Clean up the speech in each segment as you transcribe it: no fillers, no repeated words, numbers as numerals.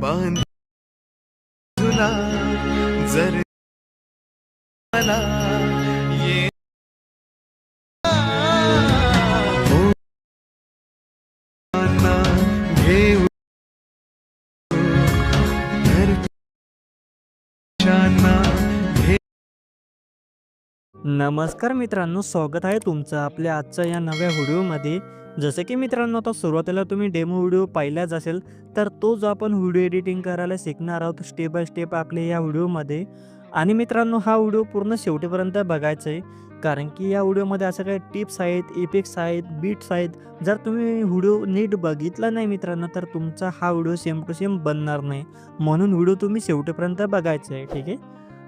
बांधला जर मला ये ना घेऊ घरच्यांना घे. नमस्कार मित्रांनो, स्वागत आहे तुमचं आपल्या आजच्या या नव्या व्हिडिओमध्ये. जसं की मित्रांनो, आता सुरुवातीला तुम्ही डेमो व्हिडिओ पाहिलाच असेल, तर तो जो आपण व्हिडिओ एडिटिंग करायला शिकणार आहोत स्टेप बाय स्टेप आपल्या या व्हिडिओमध्ये. आणि मित्रांनो, हा व्हिडिओ पूर्ण शेवटीपर्यंत बघायचा आहे, कारण की या व्हिडिओमध्ये असं काही टिप्स आहेत, इफेक्ट्स आहेत, बीट्स आहेत. जर तुम्ही व्हिडिओ नीट बघितला नाही मित्रांनो, तर तुमचा हा व्हिडिओ सेम टू सेम बनणार नाही. म्हणून व्हिडिओ तुम्ही शेवटीपर्यंत बघायचा आहे, ठीक आहे.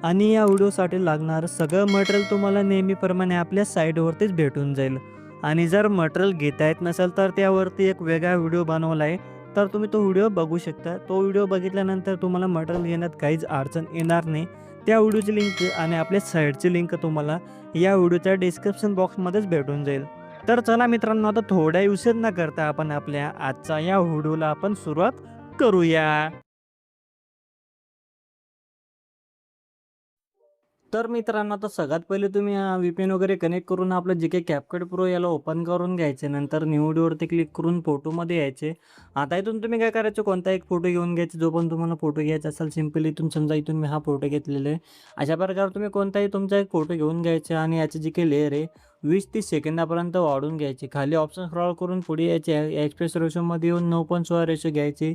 आणि या व्हिडिओसाठी लागणारं सगळं मटेरियल तुम्हाला नेहमीप्रमाणे आपल्या साईटवरतीच भेटून जाईल. आणि जर मटेरियल घेता येत नसेल तर त्यावरती एक वेगळा व्हिडिओ बनवला आहे, तर तुम्ही तो व्हिडिओ बघू शकता. तो व्हिडिओ बघितल्यानंतर तुम्हाला मटेरियल घेण्यात काहीच अडचण येणार नाही. त्या व्हिडिओची लिंक आणि आपल्या साईटची लिंक तुम्हाला या व्हिडिओच्या डिस्क्रिप्शन बॉक्समध्येच भेटून जाईल. तर चला मित्रांनो, आता थोड्या उशीर न करता आपण आपल्या आजच्या या व्हिडिओला आपण सुरुवात करूया. तर मित्रांनो, आता सगळ्यात पहिले तुम्ही VPN वगैरे कनेक्ट करून आपलं जे काही CapCut Pro याला ओपन करून घ्यायचे. नंतर न्यू व्हिडिओवरती क्लिक करून फोटोमध्ये यायचे. आता इथून तुम्ही काय करायचं, कोणता एक फोटो घेऊन घ्यायचा जो पण तुम्हाला फोटो घ्यायचा असेल. सिम्पली इथून समजा इथून मी हा फोटो घेतलेला आहे. अशा प्रकारे तुम्ही कोणताही तुमचा एक फोटो घेऊन घ्यायचा आणि याची जी काही लेअर आहे 20-30 सेकंदापर्यंत वाढून घ्यायची. खाली ऑप्शन स्क्रॉल करून पुढे यायचे. एक्सप्रेस रेशोमध्ये येऊन 9.16 रेशो घ्यायची.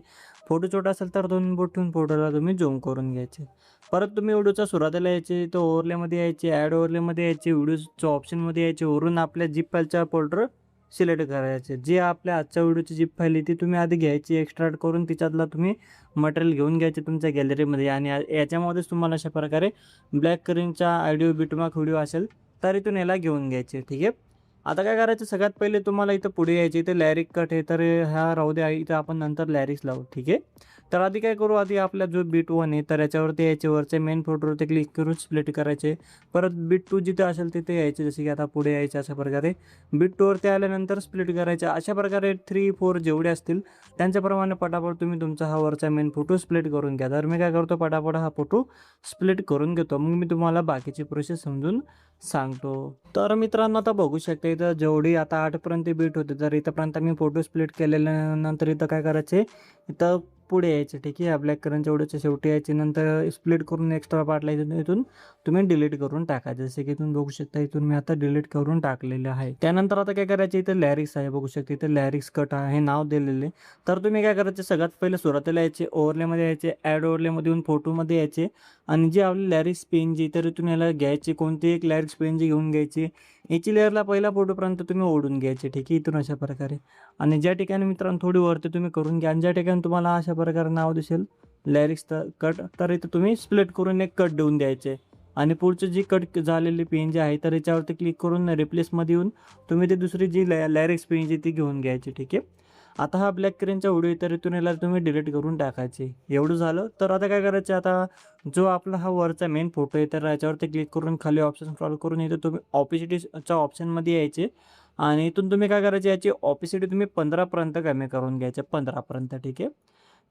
फोटो छोटा असेल तर 2 बोट ठेवून फोटोला तुम्ही झूम करून घ्यायचे. परत तुम्ही व्हिडिओच्या सुरुवातीला यायचे, तो ओव्हरलेमध्ये यायचे, ॲड ओव्हरलेमध्ये यायचे, व्हिडिओच्या ऑप्शनमध्ये यायचे. वरून आपल्या झिप फाईलचा फोल्डर सिलेक्ट करायचे. जे आपल्या आजच्या व्हिडिओची झिप फाईल आहे ती तुम्ही आधी घ्यायची, एक्स्ट्रॅक्ट करून तिच्यातला तुम्ही मटेरियल घेऊन घ्यायचे तुमच्या गॅलरीमध्ये. आणि याच्यामध्येच तुम्हाला अशा प्रकारे ब्लॅक कलरचा ऑडिओ बिटमार्क व्हिडिओ असेल तर इथून याला घेऊन घ्यायचे, ठीक आहे. आता काय करायचं, सगळ्यात पहिले तुम्हाला इथं पुढे यायचे. इथं लॅरिक कट आहे तर हा राहू द्या, इथं आपण नंतर लॅरिक्स लावू, ठीक आहे. तर आधी काय करू, आधी आपला जो बीट 1 आहे तर याच्यावरती यायचे, वरच्या मेन फोटोवरती क्लिक करून स्प्लिट करायचे. परत बीट 2 जिथे असेल तिथे यायचे, जसे की आता पुढे यायचे. अशा प्रकारे बीट 2वरती आल्यानंतर स्प्लिट करायचे. अशा प्रकारे 3-4 जेवढे असतील त्यांच्याप्रमाणे पटापट तुम्ही तुमचा हा वरचा मेन फोटो स्प्लिट करून घ्या. तर मी काय करतो, पटापट हा फोटो स्प्लिट करून घेतो. मग मी तुम्हाला बाकीची प्रोसेस समजून सांगतो. तर मित्रांनो, आता बघू शकता इथं जेवढी आता 8पर्यंत बीट होते, तर इथंपर्यंत मी फोटो स्प्लिट केल्यानंतर इथं काय करायचे, इथं पुढे यायचे, ठीक आहे. ब्लॅक कलरच्या व्हिडिओच्या शेवटी यायचे. नंतर स्प्लिट करून एक्स्ट्रा पार्टला इथून तुम्ही डिलीट करून टाकायचं. जसे की इथून बघू शकता, इथून मी आता डिलीट करून टाकलेले आहे. त्यानंतर आता काय करायचे, इथं लॅरिक्स आहे, बघू शकता इथं लॅरिक्स कट आहे नाव दिलेले. तर तुम्ही काय करायचे, सगळ्यात पहिले सुरुवातीला यायचे, ओव्हरलेमध्ये यायचे, ॲड ओव्हरलेमध्ये येऊन फोटोमध्ये यायचे. आणि जे आपली लॅरिक्स पेनजी तर इथून याला घ्यायची, कोणती एक लॅरिक्स पेनजी घेऊन घ्यायची. याची लेअरला पहिला फोटोपर्यंत तुम्ही ओढून घ्यायचे, ठीक आहे, इथून अशा प्रकारे. आणि ज्या ठिकाणी मित्रांनो थोडी वरती तुम्ही करून घ्या, आणि ज्या ठिकाणी तुम्हाला अशा प्रकारे नाव दिसेल लॅरिक्स कट, तर इथं तुम्ही स्प्लिट करून एक कट देऊन द्यायचे. आणि पुढची जी कट झालेली पेन जी आहे तर याच्यावरती क्लिक करून रिप्लेसमध्ये येऊन तुम्ही ते दुसरी जी लॅरिक्स पेन जी ती घेऊन घ्यायची, ठीक आहे. आता हा ब्लॅक कलरचा व्हिडिओ तर इथून याला तुम्ही डिलीट करून टाकायचे. एवढं झालं तर आता काय करायचं, आता जो आपला हा वरचा मेन फोटो आहे तर याच्यावरती क्लिक करून खाली ऑप्शन स्क्रॉल करून इथं तुम्ही ऑपेसिटीच्या ऑप्शनमध्ये यायचे. आणि इथून तुम्ही काय करायचे, याची ऑपेसिटी तुम्ही 15पर्यंत कमी करून घ्यायचे, 15पर्यंत, ठीक आहे.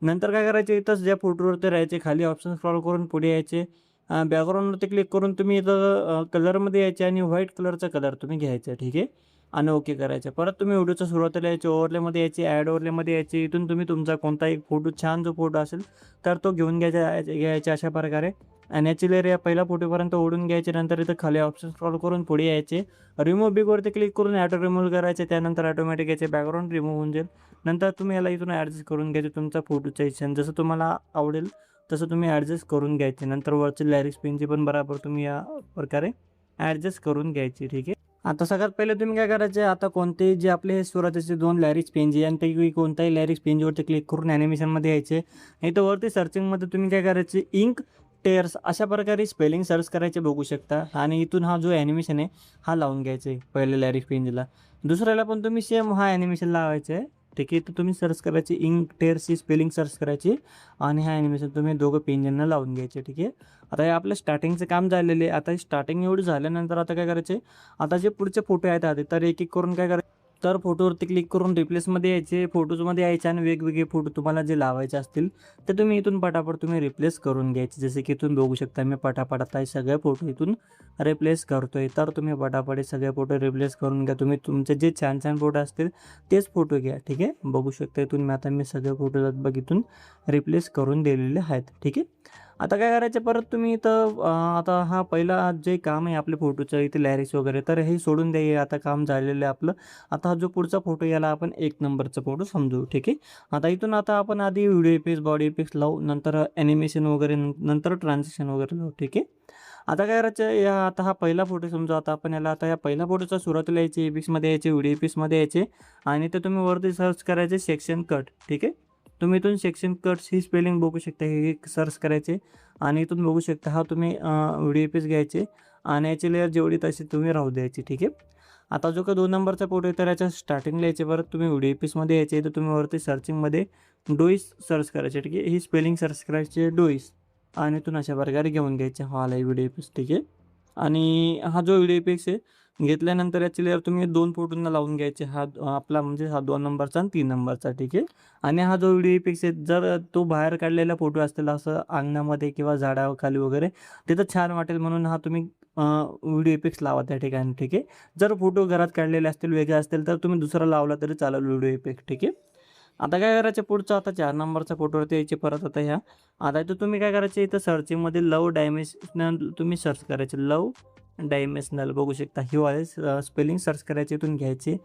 नंतर काय करायचे, इथंच ज्या फोटोवरती राहायचे खाली ऑप्शन स्क्रॉल करून पुढे यायचे. बॅकग्राऊंडवरती क्लिक करून तुम्ही इथं कलरमध्ये यायचे आणि व्हाईट कलरचा कलर तुम्ही घ्यायचा, ठीक आहे. आणि ओके करायचं. परत तुम्ही व्हिडिओच्या सुरुवातीला यायचे, ओव्हरलेमध्ये यायचे, ॲड ओव्हरलेमध्ये यायचे. इथून तुम्ही तुमचा कोणता एक फोटो, छान जो फोटो असेल तर तो घेऊन घ्यायचा अशा प्रकारे. आणि याची लेअर या पहिल्या फोटोपर्यंत ओढून घ्यायचे. नंतर इथं खाली ऑप्शन स्क्रॉल करून पुढे यायचे, रिमूव्ह बिगवरती क्लिक करून ॲटो रिमूव्ह करायचे. त्यानंतर ऑटोमॅटिक याचे बॅकग्राऊंड रिमूव्ह होऊन जाईल. नंतर तुम्ही याला इथून ॲडजस्ट करून घ्यायचे, तुमचा फोटोच्या इच्छेने जसं तुम्हाला आवडेल तसं तुम्ही ॲडजस्ट करून घ्यायचे. नंतर वरची लॅरिक्स पेनची पण बरोबर तुम्ही या प्रकारे ॲडजस्ट करून घ्यायची, ठीक आहे. आता सगळ्यात पहिले तुम्ही काय करायचे, आता कोणतेही जे आपले सुरुवातीचे 2 लॅरिक्स पेनजी यांपैकी कोणताही लॅरिक्स पेनजीवरती क्लिक करून ॲनिमेशनमध्ये यायचे. इथं वरती सर्चिंगमध्ये तुम्ही काय करायचे, इंक टेअर्स अशा प्रकारे स्पेलिंग सर्च करायचे, बघू शकता. आणि इथून हा जो ॲनिमेशन आहे हा लावून घ्यायचा आहे पहिले लॅरिक्स पेनजीला. दुसऱ्याला पण तुम्ही सेम हा ॲनिमेशन लावायचं आहे, ठीक आहे. तर तुम्ही सर्च करायची, इंक टेअर्सची स्पेलिंग सर्च करायची आणि हा ॲनिमेशन तुम्ही दोघं पेनजींना लावून घ्यायचे, ठीक आहे. आता हे आपलं स्टार्टिंगचं काम झालेले. आता स्टार्टिंग एवढं झाल्यानंतर आता काय करायचे, आता जे पुढचे फोटो आहेत आधी तर एक एक करून काय करायचे, तर फोटोवरती क्लिक करून रिप्लेसमध्ये यायचे, फोटोजमध्ये यायचे आणि वेगवेगळे फोटो तुम्हाला जे लावायचे असतील ते तुम्ही इथून पटापट तुम्ही रिप्लेस करून घ्यायचे. जसे की इथून बघू शकता मी पटापट आता हे सगळे फोटो इथून रिप्लेस करतोय. तर तुम्ही पटापट हे सगळे फोटो रिप्लेस करून घ्या. तुम्ही तुमचे जे छान छान फोटो असतील तेच फोटो घ्या. ठीक आहे, बघू शकता इथून मी सगळे फोटो इथून रिप्लेस करून दिलेले आहेत. ठीक आहे, आता काय करायचं परत तुम्ही इथं आता हा पहिला जे काम आहे आपल्या फोटोचं इथे लॅरिक्स वगैरे तर हे सोडून द्या. हे आता काम झालेलं आहे आपलं. आता हा जो पुढचा फोटो याला आपण 1 नंबरचा फोटो समजू. ठीक आहे, आता इथून आता आपण आधी व्हिडिओ इफेक्ट्स, बॉडी इफेक्ट्स लावू, नंतर ॲनिमेशन वगैरे, नंतर ट्रान्झिशन वगैरे लावू. ठीक आहे, आता काय करायचं आता हा पहिला फोटो समजू. आता आपण याला आता या पहिल्या फोटोचा सुरुवातीला यायचे, इफेक्ट्समध्ये यायचे, व्हिडिओ इफेक्ट्समध्ये यायचे आणि ते तुम्ही वरती सर्च करायचे सेक्शन कट. ठीक आहे, तुम्ही इथून सेक्शन कट्स ही स्पेलिंग बघू शकता, हे सर्च करायचे आणि इथून बघू शकता हा तुम्ही व्हिडिओ इफेक्ट्स घ्यायचे आणि याची लेअर जेवढी तशी तुम्ही राहू द्यायची. ठीक आहे, आता जो का 2 नंबरचा फोटो आहे तर याच्या स्टार्टिंगला यायचे, परत तुम्ही व्हिडिओ इफेक्ट्समध्ये यायचे, तर तुम्ही वरती सर्चिंगमध्ये डोईस सर्च करायचे. ठीक आहे, ही स्पेलिंग सर्च करायची डोईस आणि इथून अशा प्रकारे घेऊन घ्यायचे हा आला व्हिडिओ इफेक्ट्स. ठीक आहे, आणि हा जो व्हिडिओ इफेक्ट्स आहे घेतल्यानंतर याची लेअर तुम्ही 2 फोटोंना लावून घ्यायचे. हा आपला म्हणजे हा 2 नंबरचा आणि 3 नंबरचा. ठीक आहे, आणि हा जो व्हिडिओ इफेक्ट्स आहे जर तो बाहेर काढलेला फोटो असतील असं अंगणामध्ये किंवा झाडाखाली वगैरे तिथं छान वाटेल म्हणून हा तुम्ही व्हिडिओ इफेक्ट्स लावा त्या ठिकाणी. ठीक आहे, जर फोटो घरात काढलेले असतील, वेगळे असतील तर तुम्ही दुसरा लावला तरी चालेल व्हिडिओ इफेक्ट. ठीक आहे, आता काय करायचं पुढचं आता 4 नंबरचा फोटोवरती यायचे परत. आता इथं तुम्ही काय करायचे, इथं सर्चिंगमध्ये लव डायमेन्शनल तुम्ही सर्च करायचे. लव डायमेन्शनल बघू शकता ही वाले स्पेलिंग सर्च करायचे, इथून घ्यायचे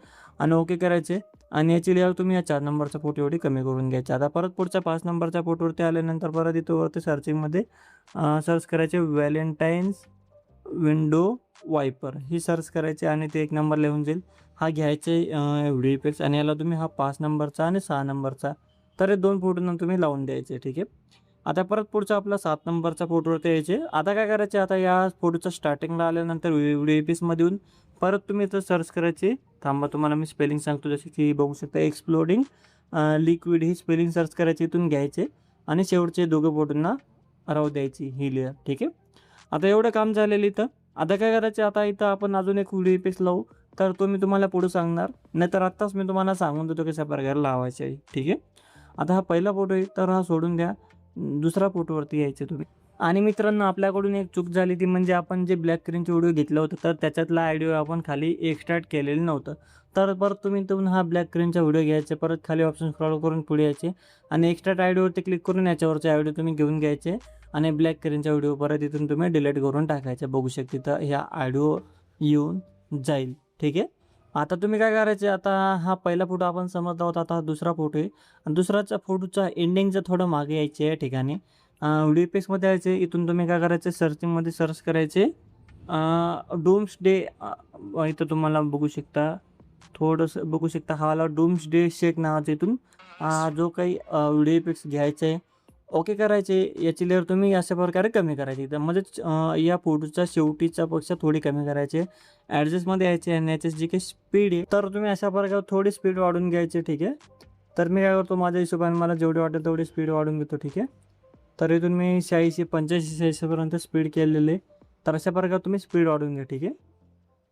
आणि ओके करायचे आणि याची लेअर तुम्ही या 4 नंबरचा फोटो एवढी कमी करून घ्यायची. आता परत पुढच्या 5 नंबरच्या फोटोवरती आल्यानंतर परत इथं वरती सर्चिंगमध्ये सर्च करायचे व्हॅलेंटाईन्स विंडो वायपर ही सर्च करायची आणि ते 1 नंबर लिहून जाईल. हा घ्यायचे व्हिडिओ इफेक्ट्स आणि याला तुम्ही हा 5 नंबरचा आणि 6 नंबरचा तर हे 2 फोटोंना तुम्ही लावून द्यायचे. ठीक आहे, आता परत पुढचा आपला 7 नंबरचा फोटोवरती यायचे. आता काय करायचे, आता या फोटोच्या स्टार्टिंगला आल्यानंतर व्हिडिओ इफेक्ट्समध्ये येऊन परत तुम्ही इथं सर्च करायचे. थांबा तुम्हाला मी स्पेलिंग सांगतो, जसे की बघू शकता एक्सप्लोडिंग लिक्विड ही स्पेलिंग सर्च करायची, इथून घ्यायचे आणि शेवटचे दोघं फोटोंना राहू द्यायची ही लेअर. ठीक आहे, आता एवढं काम झालेलं इथं. आता काय करायचं, आता इथं आपण अजून एक व्हिडिओ इफेक्ट्स लावू तर तो मी तुम्हाला पुढे सांगणार, नाहीतर आत्ताच मी तुम्हाला सांगून देतो कशा प्रकारे लावायचे आहे. ठीक आहे, आता हा पहिला फोटो आहे तर हा सोडून द्या, दुसरा फोटोवरती यायचे तुम्ही. आणि मित्रांनो आपल्याकडून एक चूक झाली ती म्हणजे आपण जे ब्लॅक स्क्रीनचे व्हिडिओ घेतलं होतं तर त्याच्यातला ऑडिओ आपण खाली एक्सट्रॅक्ट केलेलं नव्हतं. तर परत तुम्ही इथून हा ब्लॅक स्क्रीनचा व्हिडिओ घ्यायचे, परत खाली ऑप्शन स्क्रॉल करून पुढे यायचे आणि एक्स्ट्रा ऑडिओवरती क्लिक करून याच्यावरचे ऑडिओ तुम्ही घेऊन घ्यायचे आणि ब्लॅक स्क्रीनचा व्हिडिओ परत इथून तुम्ही डिलीट करून टाकायचे. बघू शकता तर ह्या ऑडिओ येऊन जाईल. ठीक आहे, आता तुम्ही काय करायचे, आता हा पहिला फोटो आपण समजला होता, आता हा दुसरा फोटो आहे आणि दुसराचा फोटोचा एंडिंगचं थोडं मागे यायचे या ठिकाणी व्हिडिओ इफेक्ट्समध्ये यायचे. इथून तुम्ही काय करायचे सर्चिंगमध्ये सर्च करायचे डूम्सडे. इथं तुम्हाला बघू शकता थोडंसं बघू शकता हा वाला डूम्सडे शेक नावाचा इथून जो काही व्हिडिओ इफेक्ट्स घ्यायचे आहे, ओके करायचे. याची लेअर तुम्ही अशा प्रकारे कमी करायची, तर म्हणजेच या फोटोच्या शेवटीच्या पेक्षा थोडी कमी करायचे. ॲडजस्टमध्ये यायचे आणि याची जी काही स्पीड आहे तर तुम्ही अशा प्रकारे थोडी स्पीड वाढून घ्यायची. ठीक आहे, तर मी काय करतो माझ्या हिशोबाने मला जेवढी वाटेल तेवढी स्पीड वाढून घेतो. ठीक आहे, तर इथून मी 86 85 86पर्यंत स्पीड केलेले, तर अशा प्रकारे तुम्ही स्पीड वाढून घ्या. ठीक आहे,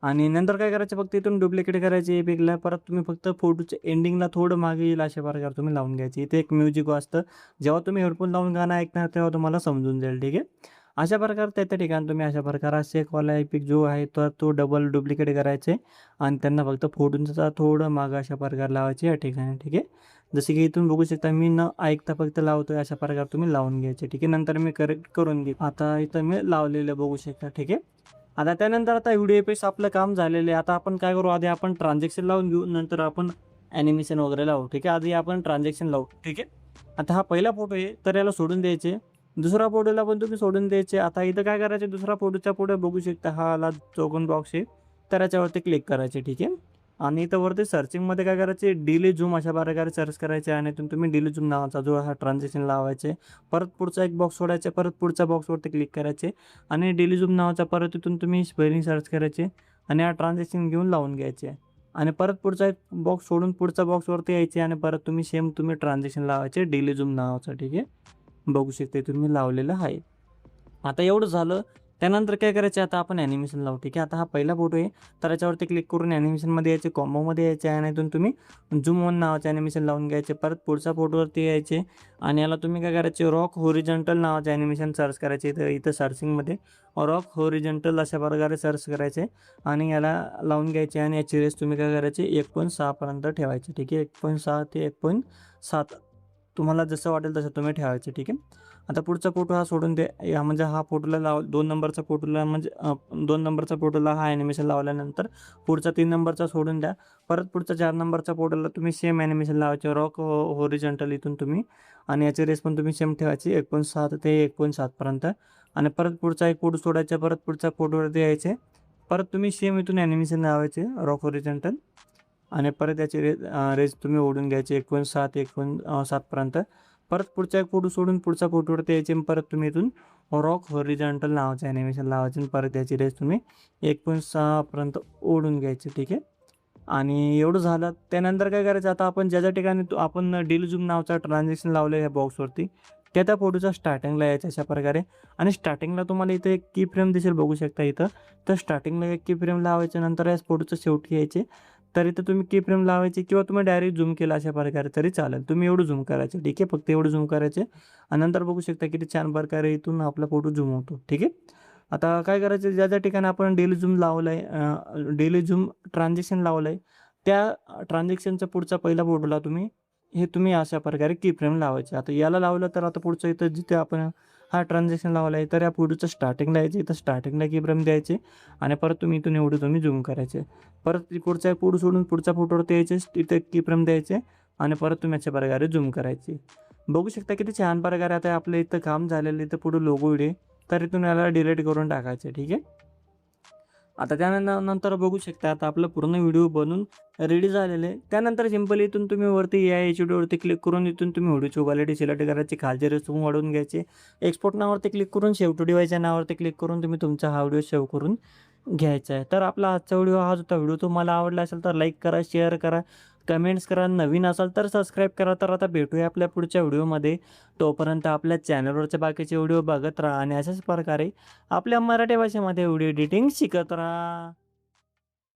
आणि नंतर काय करायचं फक्त इथून डुप्लिकेट करायचे इफेक्टला, परत तुम्ही फक्त फोटोच्या एंडिंगला थोडं मागे येईल अशा प्रकारे तुम्ही लावून घ्यायचे. इथे एक म्युझिक वाजतं, जेव्हा तुम्ही हेडफोन लावून गाणं ऐकणार तेव्हा तुम्हाला समजून जाईल. ठीक आहे, अशा प्रकारे त्या ठिकाणी तुम्ही अशा प्रकारे शेकवाला इफेक्ट जो आहे तर तो डबल डुप्लिकेट करायचे आणि त्यांना फक्त फोटोचा थोडं मागं अशा प्रकारे लावायचे या ठिकाणी. ठीक आहे, जसे की इथून बघू शकता मी न ऐकता फक्त लावतोय, अशा प्रकारे तुम्ही लावून घ्यायचे. ठीक आहे, नंतर मी करेक्ट करून घेईन. आता इथं मी लावलेलं बघू शकता. ठीक आहे, आता त्यानंतर आता व्हिडिओ इफेक्ट्स आपलं काम झालेलं आहे. आता आपण काय करू, आधी आपण ट्रान्झॅक्शन लावून घेऊ, नंतर आपण ॲनिमेशन वगैरे लावू. ठीक आहे, आधी आपण ट्रान्झॅक्शन लावू. ठीक आहे, आता हा पहिला फोटो आहे तर याला सोडून द्यायचे, दुसरा फोटोला पण तुम्ही सोडून द्यायचे. आता इथं काय करायचे, दुसरा फोटोच्या पुढे बघू शकता हा आला चौकोन बॉक्स आहे तर याच्यावरती क्लिक करायचे. ठीक आहे, आणि इथं वरती सर्चिंगमध्ये काय करायचे डिले झूम अशा प्रकारे सर्च करायचे आणि इथून तुम्ही डिले झूम नावाचा जो हा ट्रान्झॅक्शन लावायचे. परत पुढचा एक बॉक्स सोडायचे, परत पुढच्या बॉक्सवरती क्लिक करायचे आणि डिले झूम नावाचा परत इथून तुम्ही स्पेलिंग सर्च करायचे आणि हा ट्रान्झॅक्शन घेऊन लावून घ्यायचे आणि परत पुढचा एक बॉक्स सोडून पुढच्या बॉक्सवरती यायचे आणि परत तुम्ही सेम तुम्ही ट्रान्झॅक्शन लावायचे डिले झूम नावाचं. ठीक आहे, बघू शकता तुम्ही लावलेलं आहे. आता एवढं झालं त्यानंतर काय करायचं, आता आपण ॲनिमेशन लावू. ठीक आहे. आता हा पहिला फोटो आहे, तर याच्यावरती क्लिक करून ॲनिमेशनमध्ये यायचे, कॉम्बोमध्ये यायचे आणि इथून तुम्ही झूम ऑन नावाचे ॲनिमेशन लावून घ्यायचे. परत पुढच्या फोटोवरती यायचे आणि याला तुम्ही काय करायचे, रॉक होरिझॉन्टल नावाचे ॲनिमेशन सर्च करायचे. इथं सर्चिंगमध्ये रॉक होरिझॉन्टल अशा प्रकारे सर्च करायचे आणि याला लावून घ्यायचे आणि याची रेस तुम्ही काय करायची 1.6 पर्यंत ठेवायची. ठीक आहे. 1.6 ते 1.7 तुम्हाला जसं वाटेल तसं तुम्ही ठेवायचे. ठीक आहे. आता पुढचा फोटो हा सोडून द्या. या म्हणजे हा फोटोला 2 नंबरचा फोटोला म्हणजे 2 नंबरचा फोटोला हा ॲनिमेशन लावल्यानंतर पुढचा 3 नंबरचा सोडून द्या. परत पुढचा 4 नंबरचा फोटोला तुम्ही सेम ॲनिमेशन लावायचे, रॉक होरिझॉन्टल इथून तुम्ही आणि याची रेस पण तुम्ही सेम ठेवायची 1.7 ते 1.7 पर्यंत आणि परत पुढचा एक फोटो सोडायचा. परत पुढच्या फोटोवरती यायचे. परत तुम्ही सेम इथून ॲनिमेशन लावायचे रॉक होरिझॉन्टल आणि परत याची रेस तुम्ही ओढून घ्यायची 1.6 ते 1.7 पर्यंत. परत पुढचा एक फोटो सोडून पुढच्या फोटोवरती यायचे आणि परत तुम्ही इथून रॉक होरिझॉन्टल नावाचे ॲनिमेशन लावायचे आणि परत याची रेस तुम्ही 1.6 पर्यंत ओढून घ्यायची. ठीक आहे. आणि एवढं झालं. त्यानंतर काय करायचं, आता आपण ज्या ठिकाणी आपण डिल झूम नावाचा ट्रान्झॅक्शन लावलं आहे ह्या बॉक्सवरती, त्या फोटोच्या स्टार्टिंगला यायचं अशा प्रकारे आणि स्टार्टिंगला तुम्हाला इथं एक की फ्रेम दिसेल, बघू शकता इथं. तर स्टार्टिंगला एक की फ्रेम लावायचं, नंतर या फोटोचं शेवटी यायचे. तर इथं तुम्ही की फ्रेम लावायची किंवा तुम्ही डायरेक्ट झूम केला अशा प्रकारे तरी चालेल. तुम्ही एवढं झूम करायचं. ठीक आहे. फक्त एवढं झूम करायचे आणि नंतर बघू शकता किती छान प्रकारे इथून आपला फोटो झूम होतो. ठीक आहे. आता काय करायचं, ज्या ठिकाणी आपण डेली झूम लावलं आहे, डेली झूम ट्रान्झॅक्शन लावलं आहे, त्या ट्रान्झॅक्शनचा पुढचा पहिला फोटोला तुम्ही अशा प्रकारे की फ्रेम लावायचे. आता याला लावलं तर आता पुढचं इथं जिथे आपण हा ट्रान्झॅक्शन लावला आहे, तर या फोटोचं स्टार्टिंगला यायचे, इथं स्टार्टिंगला की फ्रेम द्यायचे आणि परत तुम्ही इथून एवढं तुम्ही झूम करायचे. परत पुढचा एक फोटो सोडून पुढच्या फोटोवरती यायचे, तिथे की फ्रेम द्यायचे आणि परत तुम्ही अशा प्रकारे झूम करायचे. बघू शकता किती छान प्रकारे आता आपलं इथं काम झालेलं. इथं पुढे लोगो इडे, तर इथून याला डिलीट करून टाकायचे. ठीक आहे. आता त्यानंतर बघू शकता आता आपलं पूर्ण व्हिडिओ बनून रेडी झालेलं आहे. त्यानंतर सिंपली इथून तुम्ही वरती या HDवरती क्लिक करून इथून तुम्ही व्हिडिओची क्वालिटी सिलेक्ट करायची, खालचे रेस तुम्ही वाढवून घ्यायचे. एक्सपोर्ट नावावरती क्लिक करून सेव्ह टू डिव्हाइसच्या नावावरती क्लिक करून तुम्ही तुमचा हा व्हिडिओ सेव्ह करून घ्यायचा आहे. तर आपला आजचा व्हिडिओ हाच होता. व्हिडिओ तुम्हाला आवडला असेल तर लाईक करा, शेअर करा, कमेंट्स करा. नवीन असाल तर सबस्क्राईब करा. तर आता भेटूया आपल्या पुढच्या व्हिडिओमध्ये. तोपर्यंत आपल्या चॅनलवरचे बाकीचे व्हिडिओ बघत राहा आणि अशाच प्रकारे आपल्या मराठी भाषेमध्ये व्हिडिओ एडिटिंग शिकत राहा.